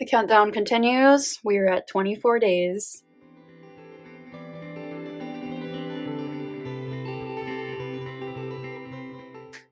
The countdown continues. We are at 24 days.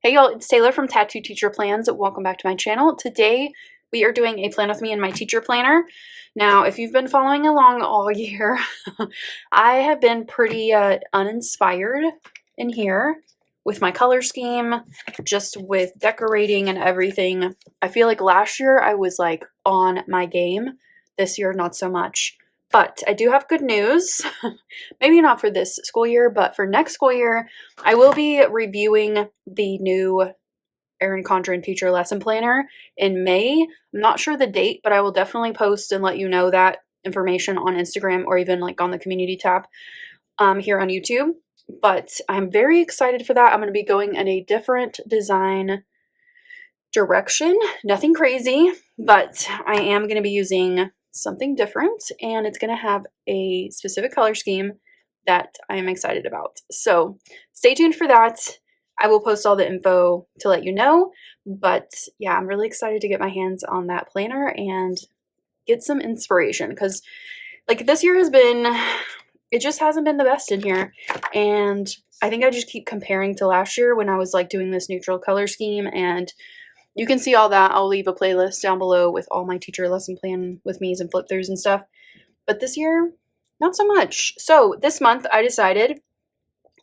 Hey y'all, it's Taylor from Tattoo Teacher Plans. Welcome back to my channel. Today we are doing a plan with me in my teacher planner. Now, if you've been following along all year, I have been pretty uninspired in here with my color scheme, just with decorating and everything. I feel like last year I was like on my game. This year, not so much. But I do have good news. Maybe not for this school year, but for next school year, I will be reviewing the new Erin Condren teacher lesson planner in May. I'm not sure the date, but I will definitely post and let you know that information on Instagram or even like on the community tab here on YouTube. But I'm very excited for that. I'm going to be going in a different design direction. Nothing crazy, but I am going to be using something different, and it's going to have a specific color scheme that I am excited about. So stay tuned for that. I will post all the info to let you know, but yeah, I'm really excited to get my hands on that planner and get some inspiration, because like this year has been, it just hasn't been the best in here, and I think I just keep comparing to last year when I was like doing this neutral color scheme, and you can see all that. I'll leave a playlist down below with all my teacher lesson plan with me's and flip throughs and stuff. But this year, not so much. So this month I decided,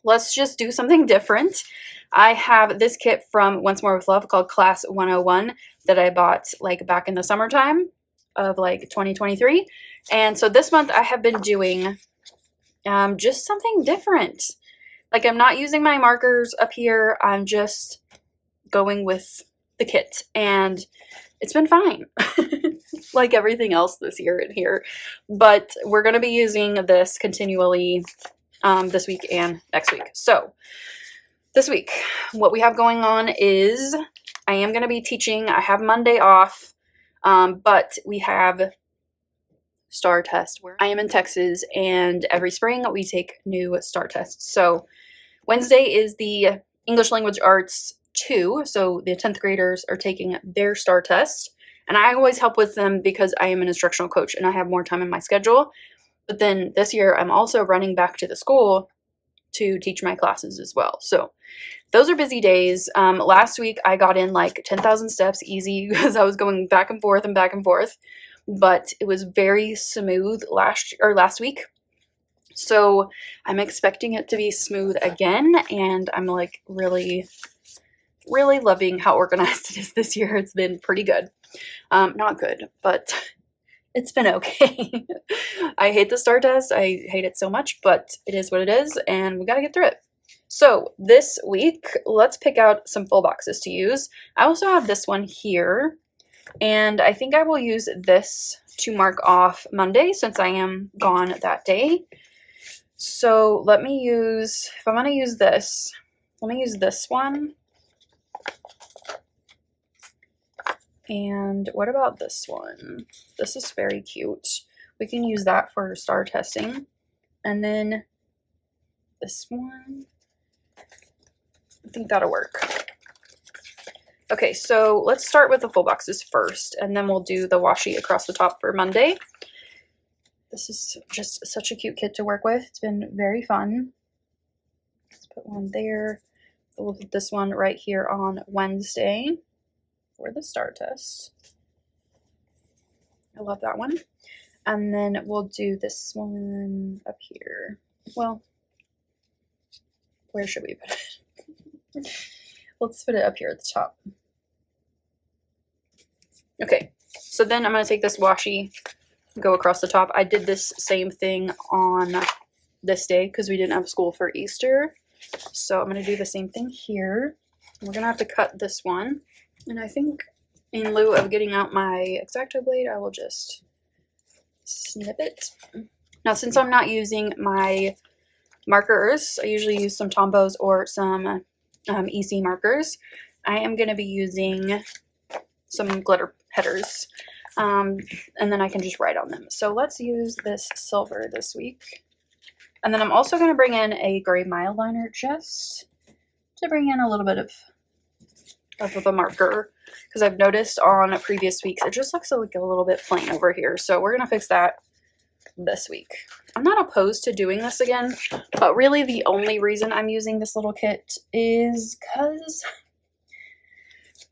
let's just do something different. I have this kit from Once More with Love called Class 101 that I bought like back in the summertime of like 2023. And so this month I have been doing just something different. Like I'm not using my markers up here. I'm just going with the kit, and it's been fine like everything else this year in here, but we're going to be using this continually this week and next week. So this week what we have going on is I am going to be teaching. I have Monday off, but we have STAR test where I am in Texas, and every spring we take new STAR tests. So Wednesday is the English Language Arts 2, so the 10th graders are taking their STAR test, and I always help with them because I am an instructional coach and I have more time in my schedule. But then this year I'm also running back to the school to teach my classes as well, so those are busy days. Last week I got in like 10,000 steps easy because I was going back and forth, but it was very smooth last week. So I'm expecting it to be smooth again, and I'm like really loving how organized it is this year. It's been pretty good. Not good, but it's been okay. I hate the STAR test. I hate it so much, but it is what it is, and we got to get through it. So this week, let's pick out some full boxes to use. I also have this one here, and I think I will use this to mark off Monday since I am gone that day. So let me use, if I'm going to use this, let me use this one. And what about this one? This is very cute. We can use that for STAR testing. And then this one, I think that'll work. Okay, so let's start with the full boxes first, and then we'll do the washi across the top for Monday. This is just such a cute kit to work with. It's been very fun. Let's put one there. We'll put this one right here on Wednesday for the STAR test. I love that one. And then we'll do this one up here. Well, where should we put it? Let's put it up here at the top. Okay, so then I'm going to take this washi, go across the top. I did this same thing on this day because we didn't have school for Easter. So I'm going to do the same thing here. We're going to have to cut this one. And I think in lieu of getting out my X-Acto blade, I will just snip it. Now, since I'm not using my markers, I usually use some Tombos or some EC markers. I am going to be using some glitter headers, and then I can just write on them. So let's use this silver this week. And then I'm also going to bring in a gray mild liner just to bring in a little bit of of the marker, because I've noticed on previous weeks it just looks like a little bit plain over here. So we're going to fix that this week. I'm not opposed to doing this again, but really the only reason I'm using this little kit is because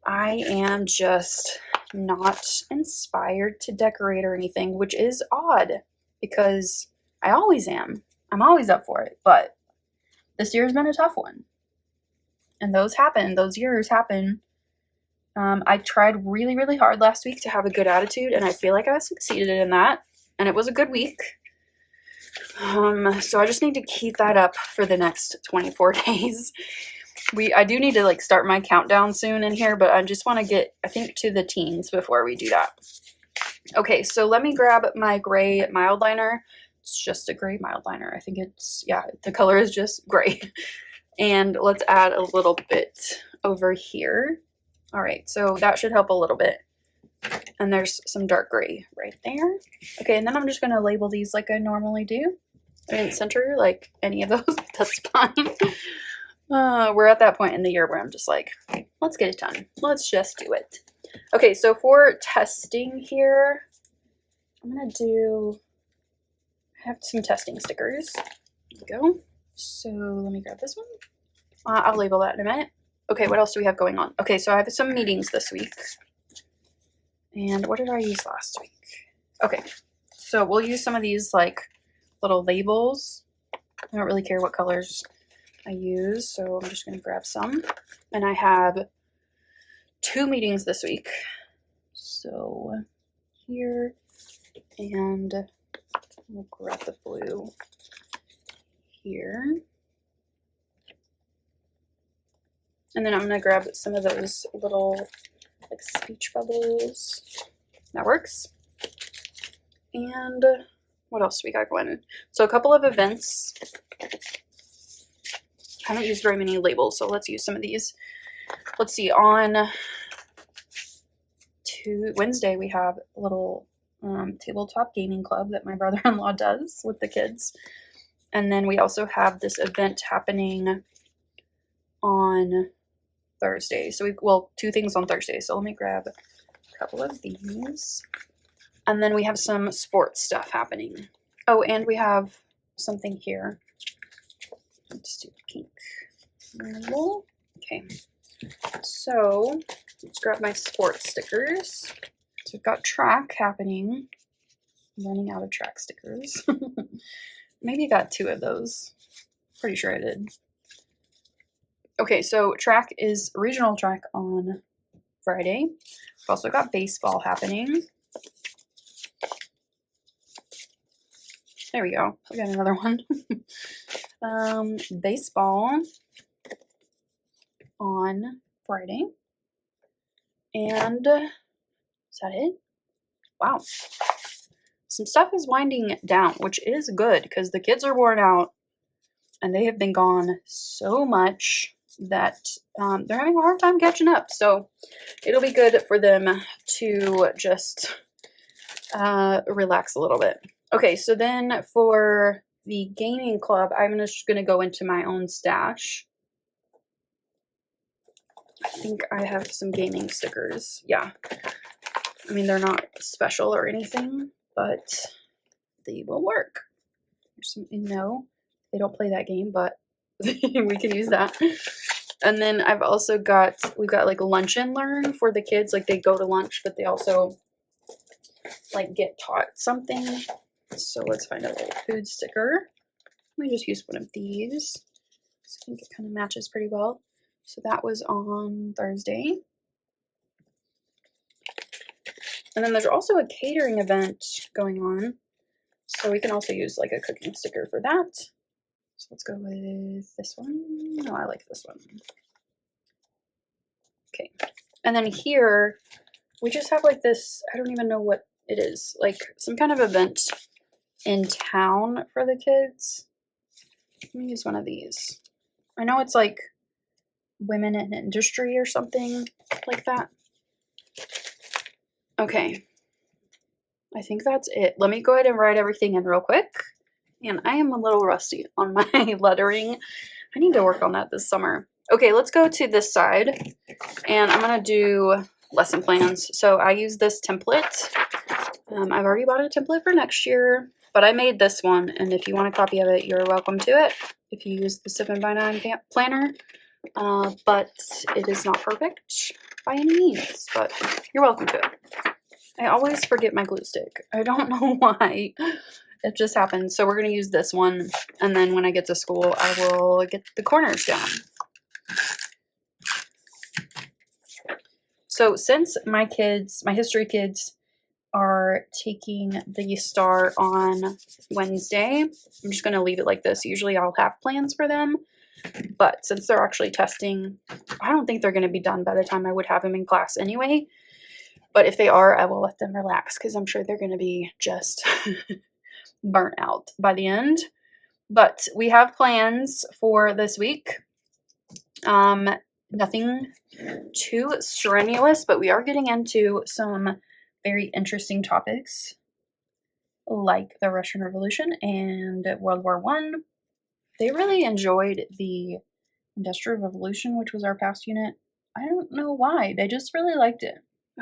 I am just not inspired to decorate or anything, which is odd because I always am. I'm always up for it, but this year's been a tough one. And those years happen. I tried really, really hard last week to have a good attitude, and I feel like I succeeded in that, and it was a good week. So I just need to keep that up for the next 24 days. I do need to like start my countdown soon in here, but I just want to get, I think, to the teens before we do that. Okay, so let me grab my gray mild liner. It's just a gray mild liner. I think it's, yeah, the color is just gray. And let's add a little bit over here. All right, so that should help a little bit. And there's some dark gray right there. Okay, and then I'm just going to label these like I normally do. I didn't center like any of those. That's fine. We're at that point in the year where I'm just like, let's get it done. Let's just do it. Okay, so for testing here, I'm going to I have some testing stickers. There we go. So let me grab this one. I'll label that in a minute. Okay, what else do we have going on? Okay, so I have some meetings this week. And what did I use last week? Okay, so we'll use some of these like little labels. I don't really care what colors I use, so I'm just going to grab some. And I have 2 meetings this week. So here, and we'll grab the blue here. And then I'm going to grab some of those little like speech bubbles. That works. And what else do we got going? So a couple of events. I haven't used very many labels, so let's use some of these. Let's see, on Wednesday we have a little tabletop gaming club that my brother-in-law does with the kids. And then we also have this event happening on Thursday. So 2 things on Thursday. So let me grab a couple of these. And then we have some sports stuff happening. Oh, and we have something here. Let's do pink. Okay. So let's grab my sports stickers. So we've got track happening. I'm running out of track stickers. Maybe I got 2 of those. Pretty sure I did. Okay, so track is regional track on Friday. We've also got baseball happening. There we go. We got another one. Baseball on Friday. And is that it? Wow. Some stuff is winding down, which is good because the kids are worn out and they have been gone so much that they're having a hard time catching up. So it'll be good for them to just relax a little bit. Okay, so then for the gaming club, I'm just going to go into my own stash. I think I have some gaming stickers. Yeah. I mean, they're not special or anything, but they will work. There's some no. They don't play that game, but we can use that. And then I've also we've got like lunch and learn for the kids. Like they go to lunch, but they also like get taught something. So let's find a little food sticker. Let me just use one of these. I think it kind of matches pretty well. So that was on Thursday. And then there's also a catering event going on. So we can also use like a cooking sticker for that. So let's go with this one. No, I like this one. Okay. And then here, we just have like this, I don't even know what it is, like some kind of event in town for the kids. Let me use one of these. I know it's like women in industry or something like that. Okay. I think that's it. Let me go ahead and write everything in real quick. And I am a little rusty on my lettering. I need to work on that this summer. Okay, let's go to this side, and I'm going to do lesson plans. So I use this template. I've already bought a template for next year, but I made this one, and if you want a copy of it, you're welcome to it if you use the 7x9 planner, but it is not perfect by any means, but you're welcome to it. I always forget my glue stick. I don't know why. It just happens. So we're going to use this one, and then when I get to school, I will get the corners down. So since my history kids are taking the STAR on Wednesday, I'm just going to leave it like this. Usually I'll have plans for them, but since they're actually testing, I don't think they're going to be done by the time I would have them in class anyway. But if they are, I will let them relax because I'm sure they're going to be just burnt out by the end. But we have plans for this week. Nothing too strenuous, but we are getting into some very interesting topics like the Russian Revolution and World War I. They really enjoyed the Industrial Revolution, which was our past unit. I don't know why. They just really liked it.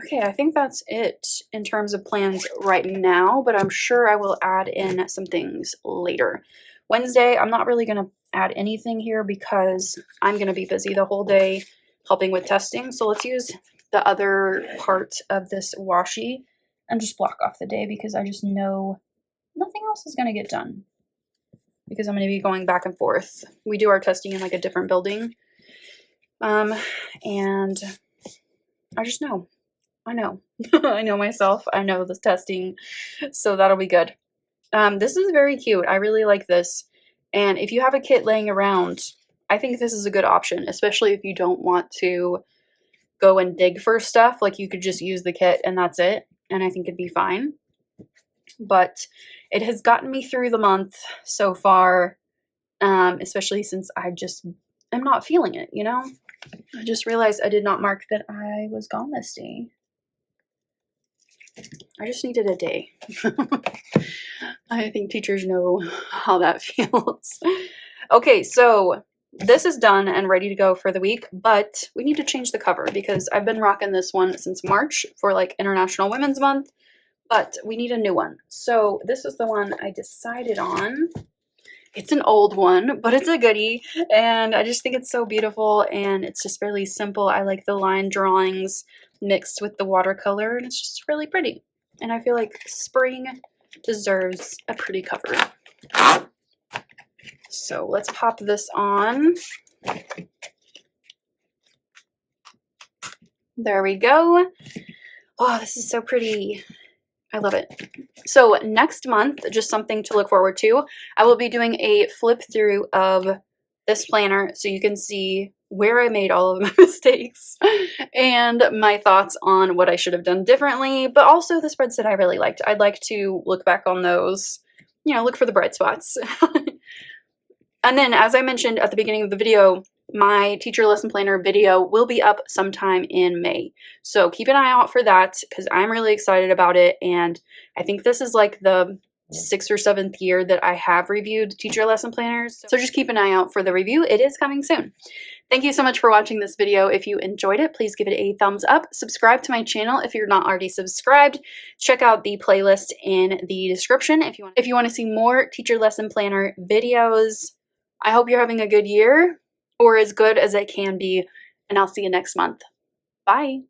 Okay, I think that's it in terms of plans right now, but I'm sure I will add in some things later. Wednesday, I'm not really going to add anything here because I'm going to be busy the whole day helping with testing. So let's use the other part of this washi and just block off the day because I just know nothing else is going to get done because I'm going to be going back and forth. We do our testing in like a different building. And I just know. I know. I know myself. I know this testing. So that'll be good. This is very cute. I really like this. And if you have a kit laying around, I think this is a good option, especially if you don't want to go and dig for stuff. Like you could just use the kit and that's it. And I think it'd be fine. But it has gotten me through the month so far, especially since I just am not feeling it, you know? I just realized I did not mark that I was gone this day. I just needed a day. I think teachers know how that feels. Okay, so this is done and ready to go for the week, but we need to change the cover because I've been rocking this one since March for like International Women's Month, but we need a new one. So this is the one I decided on. It's an old one, but it's a goodie, and I just think it's so beautiful, and it's just really simple. I like the line drawings mixed with the watercolor, and it's just really pretty. And I feel like spring deserves a pretty cover. So let's pop this on. There we go. Oh, this is so pretty. I love it. So next month, just something to look forward to, I will be doing a flip through of this planner so you can see where I made all of my mistakes and my thoughts on what I should have done differently, but also the spreads that I really liked. I'd like to look back on those, you know, look for the bright spots. And then, as I mentioned at the beginning of the video, my teacher lesson planner video will be up sometime in May. So keep an eye out for that because I'm really excited about it. And I think this is like the 6th or 7th year that I have reviewed teacher lesson planners. So just keep an eye out for the review. It is coming soon. Thank you so much for watching this video. If you enjoyed it, please give it a thumbs up. Subscribe to my channel if you're not already subscribed. Check out the playlist in the description if you want to see more teacher lesson planner videos. I hope you're having a good year, or as good as it can be, and I'll see you next month. Bye.